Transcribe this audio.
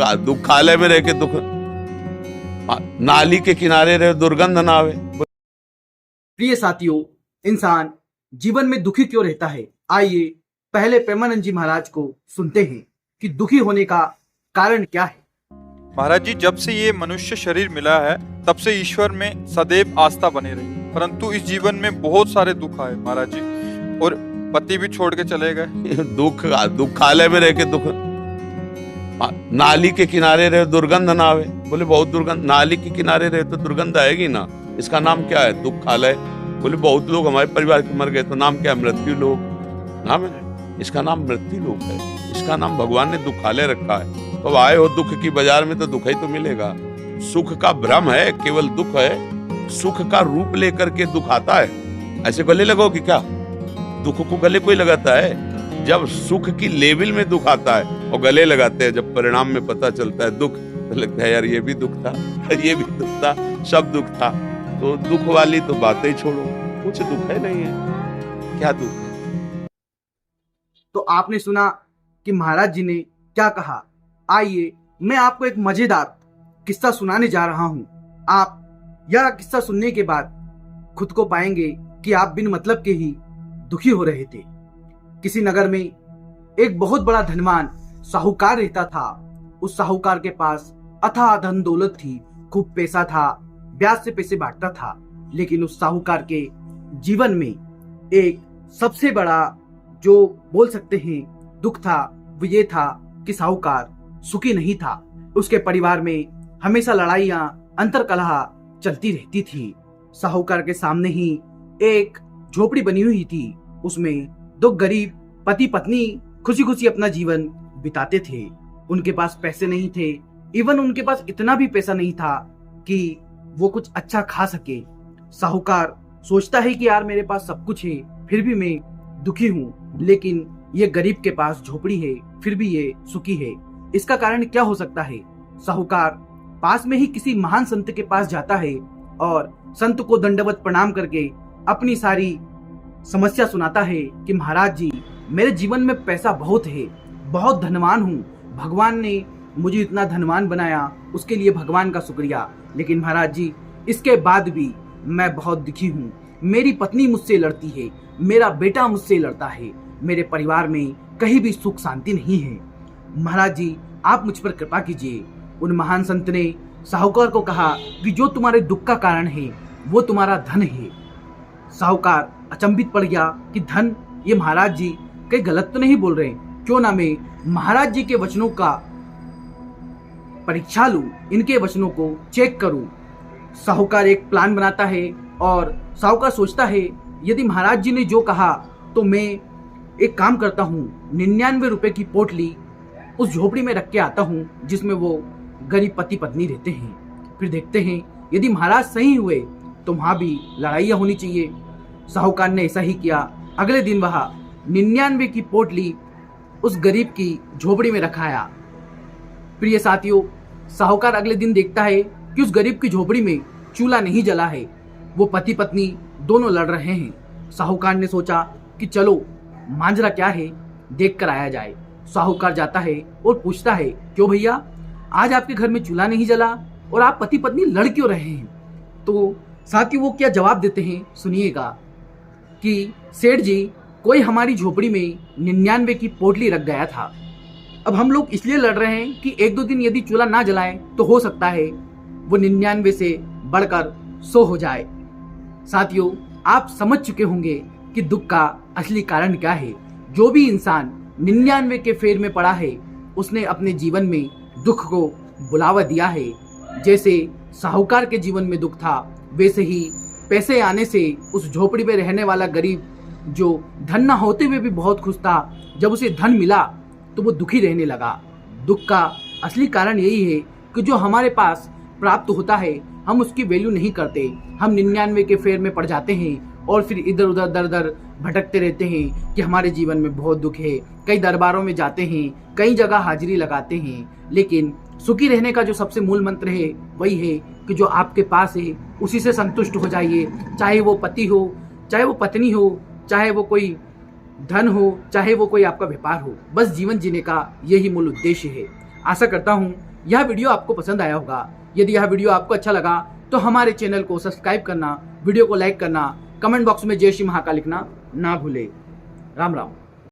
दुखालय में रह के दुख, नाली के किनारे रहे दुर्गंध ना आवे। प्रिय साथियों, इंसान जीवन में दुखी क्यों रहता है? आइए पहले प्रेमानंद जी महाराज को सुनते हैं कि दुखी होने का कारण क्या है। महाराज जी, जब से ये मनुष्य शरीर मिला है तब से ईश्वर में सदैव आस्था बनी रही, परंतु इस जीवन में बहुत सारे दुख आए महाराज जी, और पति भी छोड़ के चले गए। दुखालय में रह के दुख, नाली के किनारे रहे दुर्गंध ना आवे। बोले बहुत दुर्गंध, नाली के किनारे रहे तो दुर्गंध आएगी ना। इसका नाम क्या है? दुखालय। बोले बहुत लोग हमारे परिवार के मर गए तो नाम क्या है? मृत्यु लोक नाम है। इसका नाम मृत्यु लोक है। इसका नाम भगवान ने दुखालय रखा है। तो आए हो दुख की बाजार में तो दुख ही तो मिलेगा। सुख का भ्रम है, केवल दुख है। सुख का रूप लेकर के दुख आता है। ऐसे गले लगाओ कि क्या दुख को गले कोई लगाता है? जब सुख की लेवल में दुख आता है और गले लगाते हैं, जब परिणाम में पता चलता है दुख, तो लगता है यार ये भी दुख था, ये भी दुख था, सब दुख था। तो दुख वाली तो बातें ही छोड़ो, कुछ दुख है नहीं है। क्या दुख है? तो आपने सुना कि महाराज जी ने क्या कहा। आइए मैं आपको एक मजेदार किस्सा सुनाने जा रहा हूं। आप यह किस्सा सुनने के बाद खुद को पाएंगे कि आप बिन मतलब के ही दुखी हो रहे थे। किसी नगर में एक बहुत बड़ा धनवान साहूकार रहता था। उस साहूकार के पास अथाह धन दौलत थी, खूब पैसा था, ब्याज से पैसे बांटता था। लेकिन उस साहूकार के जीवन में एक सबसे बड़ा जो बोल सकते हैं दुख था, वो ये था कि साहूकार सुखी नहीं था। उसके परिवार में हमेशा लड़ाइयां, अंतर्कलह चलती रहती थी। साहूकार के सामने ही एक झोपड़ी बनी हुई थी। उसमें दो गरीब पति पत्नी खुशी खुशी अपना जीवन बिताते थे। उनके पास पैसे नहीं थे, इवन उनके पास इतना भी पैसा नहीं था कि वो कुछ अच्छा खा सके। साहूकार सोचता है कि यार मेरे पास सब कुछ है, फिर भी मैं दुखी हूँ। लेकिन ये गरीब के पास झोपड़ी है, फिर भी ये सुखी है। इसका कारण क्या हो सकता है? साहूकार पास में ही किसी महान संत के पास जाता है और संत को दंडवत प्रणाम करके अपनी सारी समस्या सुनाता है कि महाराज जी, मेरे जीवन में पैसा बहुत है, बहुत धनवान हूँ, भगवान ने मुझे इतना धनवान बनाया, उसके लिए भगवान का शुक्रिया। लेकिन महाराज जी, इसके बाद भी मैं बहुत दुखी हूँ। मेरी पत्नी मुझसे लड़ती है, मेरा बेटा मुझसे लड़ता है, मेरे परिवार में कहीं भी सुख शांति नहीं है। महाराज जी, आप मुझ पर कृपा कीजिए। उन महान संत ने साहूकार को कहा कि जो तुम्हारे दुख का कारण है वो तुम्हारा धन है। साहूकार अचंभित पड़ गया कि धन, ये महाराज जी कहीं गलत तो नहीं बोल रहे? क्यों ना मैं महाराज जी के वचनों का परीक्षा लूं, इनके वचनों को चेक करूं। साहूकार एक प्लान बनाता है और साहूकार सोचता है यदि महाराज जी ने जो कहा तो मैं एक काम करता हूँ, 99 रुपए की पोटली उस झोपड़ी में रख के आता हूँ जिसमें वो गरीब पति पत्नी रहते हैं। फिर देखते हैं यदि महाराज सही हुए तो वहां भी लड़ाइयाँ होनी चाहिए। साहूकार ने ऐसा ही किया। अगले दिन वह 99 की पोटली उस गरीब की झोपड़ी में रखाया। प्रिय साथियों, साहूकार अगले दिन देखता है कि उस गरीब की झोपड़ी में चूल्हा नहीं जला है, वो पति पत्नी दोनों लड़ रहे हैं। साहूकार ने सोचा कि चलो मांजरा क्या है देख कर आया जाए। साहूकार जाता है और पूछता है, क्यों भैया, आज आपके घर में चूल्हा नहीं जला और आप पति पत्नी लड़ क्यों रहे हैं? तो साथियों वो क्या जवाब देते हैं सुनिएगा कि सेठ जी, कोई हमारी झोपड़ी में 99 की पोटली रख गया था। अब हम लोग इसलिए लड़ रहे हैं कि एक दो दिन यदि चूल्हा ना जलाएं तो हो सकता है वो 99 से बढ़कर 100 हो जाए। साथियों, आप समझ चुके होंगे कि दुख का असली कारण क्या है। जो भी इंसान 99 के फेर में पड़ा है उसने अपने जीवन में दुख को बुलावा दिया है। जैसे साहूकार के जीवन में दुख था, वैसे ही पैसे आने से उस झोपड़ी में रहने वाला गरीब जो धन न होते हुए भी बहुत खुश था, जब उसे धन मिला तो वो दुखी रहने लगा। दुख का असली कारण यही है कि जो हमारे पास प्राप्त होता है हम उसकी वैल्यू नहीं करते। हम 99 के फेर में पड़ जाते हैं और फिर इधर उधर दर दर भटकते रहते हैं कि हमारे जीवन में बहुत दुख है। कई दरबारों में जाते हैं, कई जगह हाजिरी लगाते हैं, लेकिन सुखी रहने का जो सबसे मूल मंत्र है वही है कि जो आपके पास है उसी से संतुष्ट हो जाइए। चाहे वो पति हो, चाहे वो पत्नी हो, चाहे वो कोई धन हो, चाहे वो कोई आपका व्यापार हो, बस जीवन जीने का यही मूल उद्देश्य है। आशा करता हूँ यह वीडियो आपको पसंद आया होगा। यदि यह वीडियो आपको अच्छा लगा तो हमारे चैनल को सब्सक्राइब करना, वीडियो को लाइक करना, कमेंट बॉक्स में जय श्री महाकाल लिखना ना भूले। राम राम।